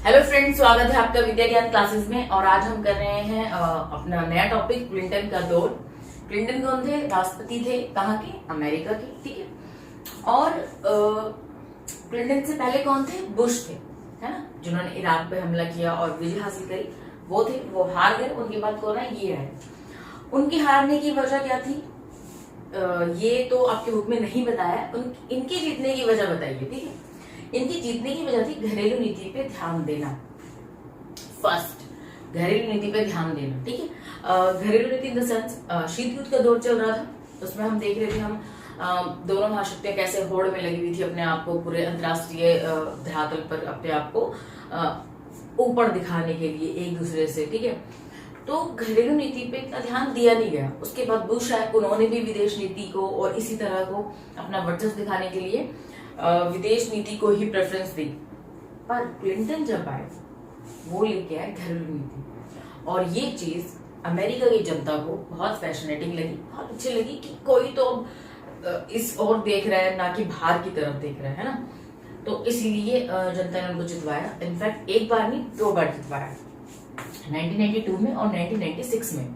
Hello friends, स्वागत है आपका विद्या ज्ञान क्लासेस में। और आज हम कर रहे हैं अपना नया टॉपिक क्लिंटन का दौर। क्लिंटन कौन थे? राष्ट्रपति थे। कहाँ के? अमेरिका के। ठीक है। और क्लिंटन से पहले कौन थे? बुश थे, है ना, जिन्होंने इराक पे हमला किया और विजय हासिल करी। वो थे, वो हार गए। उनके बाद कौन है? ये है। उनकी हारने की वजह क्या थी ये तो आपके बुक में नहीं बताया। इनके जीतने की वजह बताइए। ठीक है। इनकी जीतने की वजह थी घरेलू नीति पे ध्यान देना। फर्स्ट, घरेलू नीति पे ध्यान देना। ठीक है। घरेलू नीति इन द सेंस शीत युद्ध का दौर चल रहा था, उसमें हम देख रहे थे हम दोनों महाशक्तियां कैसे होड़ में लगी हुई थी अपने आप को पूरे अंतरराष्ट्रीय धरातल पर अपने आप को ऊपर दिखाने के लिए एक दूसरे से। ठीक है। तो घरेलू नीति पे इतना ध्यान दिया नहीं गया। उसके बाद बुश आए, उन्होंने भी विदेश नीति को और इसी तरह को अपना वर्चस्व दिखाने के लिए विदेश नीति को ही प्रेफरेंस दी। पर क्लिंटन जब आए, वो लेके आए घरेलू नीति। और ये चीज अमेरिका की जनता को बहुत फैसिनेटिंग लगी, बहुत अच्छी लगी कि कोई तो इस ओर देख रहा है, ना कि बाहर की तरफ देख रहा है ना। तो इसीलिए जनता ने उनको जितवाया। इनफैक्ट एक बार नहीं, 2 बार जितवाया, 1992 में और 1996 में।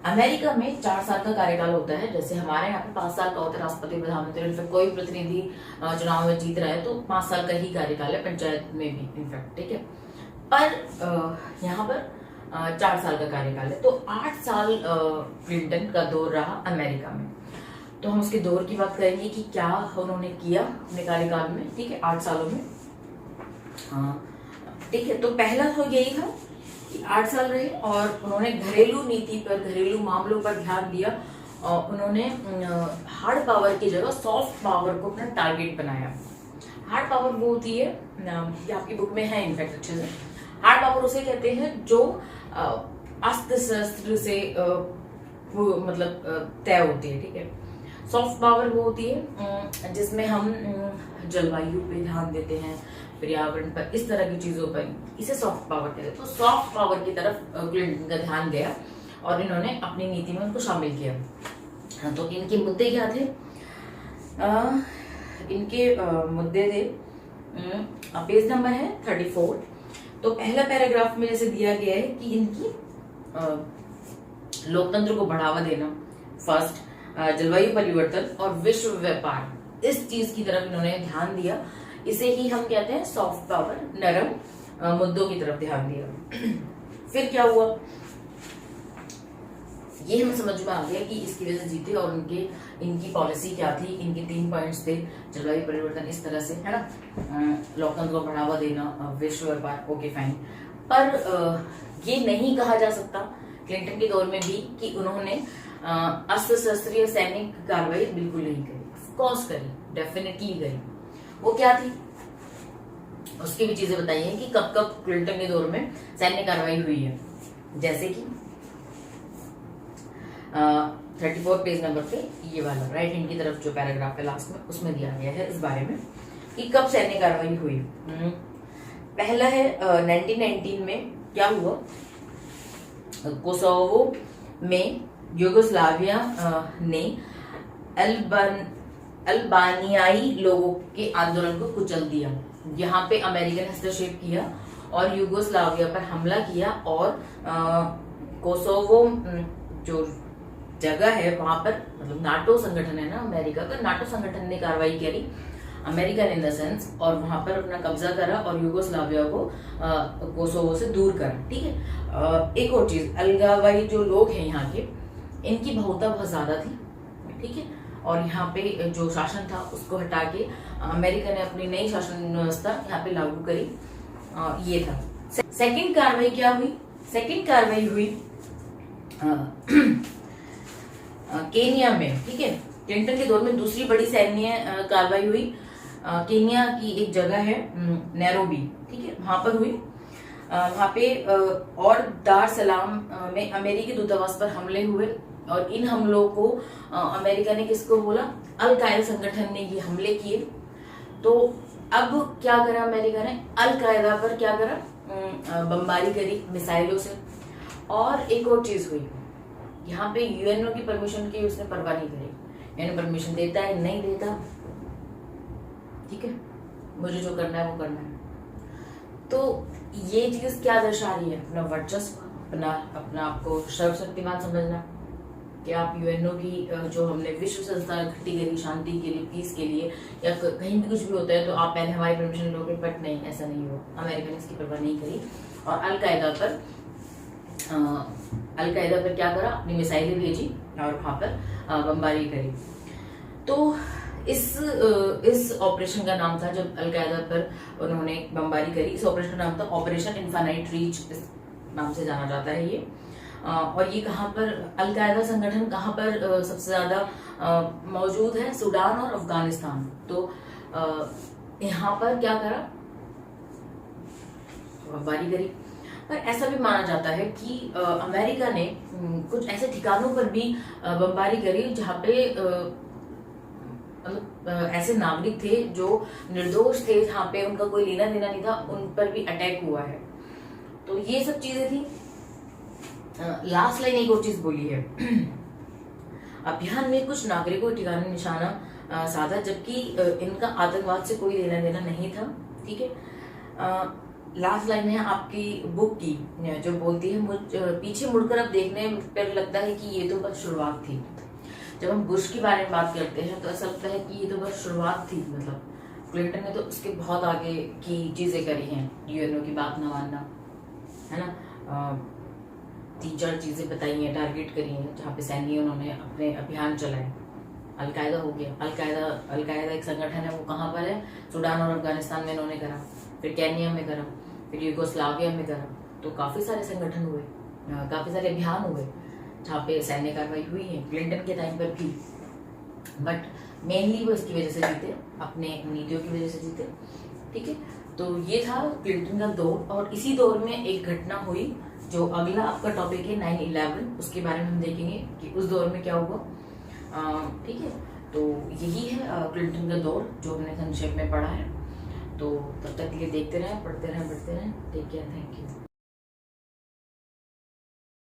अमेरिका में 4 साल का कार्यकाल होता है, जैसे हमारे यहाँ पे 5 साल का होता है राष्ट्रपति प्रधानमंत्री। इनफैक्ट कोई भी प्रतिनिधि चुनाव में जीत रहा है तो 5 साल का ही कार्यकाल है, पंचायत में भी इनफैक्ट। ठीक है। पर यहाँ पर 4 साल का कार्यकाल है। तो 8 साल क्लिंटन का दौर रहा अमेरिका में। तो हम उसके दौर की बात करेंगे कि क्या उन्होंने किया अपने कार्यकाल में। ठीक है, 8 सालों में। ठीक है। तो पहला तो यही था 8 साल रहे और उन्होंने घरेलू नीति पर, घरेलू मामलों पर ध्यान दिया। और उन्होंने हार्ड पावर की जगह सॉफ्ट पावर को अपना टारगेट बनाया। हार्ड पावर वो होती है, ये आपकी बुक में है इनफैक्ट अच्छे से। हार्ड पावर उसे कहते हैं जो अस्त्र शस्त्र से मतलब तय होती है। ठीक है। सॉफ्ट पावर वो होती है जिसमें हम जलवायु पे ध्यान देते हैं, पर्यावरण पर, इस तरह की चीजों पर, इसे सॉफ्ट पावर कहते हैं। तो सॉफ्ट पावर की तरफ क्लिंटन का ध्यान गया और इन्होंने अपनी नीति में उनको शामिल किया। तो इनके मुद्दे क्या थे? इनके मुद्दे थे, पेज नंबर है 34। तो पहला पैराग्राफ में जैसे दिया गया है कि इनकी लोकतंत्र को बढ़ावा देना, फर्स्ट, जलवायु परिवर्तन और विश्व व्यापार, इस चीज की तरफ इन्होंने ध्यान दिया। इसे ही हम कहते हैं सॉफ्ट पावर, नरम मुद्दों की तरफ ध्यान दिया। फिर क्या हुआ, ये हमें समझ में आ गया कि इसकी वजह से जीते। और इनकी पॉलिसी क्या थी, इनके 3 पॉइंट्स थे, जलवायु परिवर्तन इस तरह से, है ना, लोकतंत्र को बढ़ावा देना, विश्व व्यापार, ओके फाइन। पर ये नहीं कहा जा सकता क्लिंटन के दौर में भी कि उन्होंने अस्त्र शस्त्र या सैनिक कार्रवाई बिल्कुल नहीं करी। ऑफकोर्स करी, डेफिनेटली करी। वो क्या थी, उसकी भी चीजें बताइए कि कब कब क्लिंटन के दौर में सैन्य कार्रवाई हुई है। जैसे कि 34 पेज नंबर पे ये वाला राइट हैंड की तरफ जो पैराग्राफ है लास्ट में, उसमें दिया गया है इस बारे में कि कब सैन्य कार्रवाई हुई। पहला है 1919 में क्या हुआ, कोसोवो में यूगोस्लाविया ने अल्बानियाई लोगों के आंदोलन को कुचल दिया। यहाँ पे अमेरिका ने हस्तक्षेप किया और यूगोस्लाविया पर हमला किया। और कोसोवो जो जगह है वहां पर, मतलब नाटो संगठन है ना अमेरिका का, नाटो संगठन ने कार्रवाई करी, अमेरिका ने इन द सेंस, और वहां पर अपना कब्जा करा और यूगोस्लाविया को कोसोवो से दूर करा। ठीक है। एक और चीज, अलगावाई जो लोग हैं यहाँ के, इनकी बहुता बहुत ज्यादा थी। ठीक है। और यहाँ पे जो शासन था उसको हटा के अमेरिका ने अपनी नई शासन व्यवस्था यहाँ पे लागू करी। ये था। सेकंड कार्रवाई क्या हुई? सेकंड कार्रवाई हुई केनिया में। ठीक है। क्लिंटन के दौर में दूसरी बड़ी सैन्य कार्रवाई हुई। केनिया की एक जगह है नैरोबी, ठीक है, वहां पर हुई। वहां पे और दार सलाम में अमेरिकी दूतावास पर हमले हुए। और इन हमलों को अमेरिका ने किसको बोला? अल कायदा संगठन ने ये हमले किए। तो अब क्या करा अमेरिका ने? अल कायदा पर क्या करा? बमबारी करी मिसाइलों से। और एक और चीज हुई, यहाँ पे यूएनओ की परमिशन की उसने परवाह नहीं करी। यूएनओ परमिशन देता है नहीं देता, ठीक है, मुझे जो करना है वो करना है। तो ये चीज क्या दर्शा रही है? अपना वर्चस्व, अपना आपको सर्वशक्तिमान समझना, कि आप यूएनओ की जो हमने विश्व संस्था इकट्ठी करी शांति के लिए, पीस के लिए, या कहीं भी कुछ भी होता है तो आप पहले हमारी परमिशन लोगे, बट नहीं, ऐसा नहीं हुआ। अमेरिका ने इसकी परवाह नहीं करी और अलकायदा पर क्या करा, अपनी मिसाइलें भेजी और वहां पर बमबारी करी। तो इस ऑपरेशन का नाम था, जब अलकायदा पर उन्होंने बमबारी करी, इस ऑपरेशन का नाम था ऑपरेशन इनफाइनाइट रीच, इस नाम से जाना जाता है ये। और ये कहाँ पर, अलकायदा संगठन कहाँ पर सबसे ज्यादा मौजूद है? सूडान और अफगानिस्तान। तो यहाँ पर क्या करा, बमबारी करी। पर ऐसा भी माना जाता है कि अमेरिका ने कुछ ऐसे ठिकानों पर भी बमबारी करी जहाँ पे ऐसे नागरिक थे जो निर्दोष थे, जहाँ पे उनका कोई लेना देना नहीं था, उन पर भी अटैक हुआ है। तो ये सब चीजें थी। लास्ट लाइन एक और चीज बोली है, अभियान में कुछ नागरिकों के ठिकाने निशाना साधा, जबकि इनका आतंकवाद से कोई लेना देना नहीं था। ठीक है, लास्ट लाइन है आपकी बुक की, जो बोलती है, पीछे मुड़कर अब देखने पर लगता है कि ये तो बस शुरुआत थी। जब हम बुश के बारे में बात करते हैं तो ऐसा लगता है कि ये तो बस शुरुआत थी, मतलब क्लिंटन ने तो उसके बहुत आगे की चीजें करी हैं, यूएनओ की बात न मानना, है ना, 3-4 चीजें बताई हैं, टारगेट करी हैं, जहाँ पे सैन्य उन्होंने अपने अभियान चलाए। अलकायदा हो गया, अलकायदा एक संगठन है, वो कहाँ पर है? सूडान और अफगानिस्तान में इन्होंने करा, फिर केन्या में करा, फिर यूगोस्लाविया में करा। तो काफी सारे संगठन हुए, काफी सारे अभियान हुए जहाँ पे सैन्य कार्रवाई हुई है, क्लिंटन के टाइम पर भी। बट मेनली वो इसकी वजह से जीते, अपने नीतियों की वजह से जीते। ठीक है, तो ये था क्लिंटन का दौर। और इसी दौर में एक घटना हुई, जो अगला आपका टॉपिक है 9/11, उसके बारे में हम देखेंगे कि उस दौर में क्या हुआ। ठीक है, तो यही है क्लिंटन का दौर जो हमने संक्षेप में पढ़ा है। तो तब तक के लिए देखते रहें, पढ़ते रहें, बढ़ते रहें। Take care, thank you.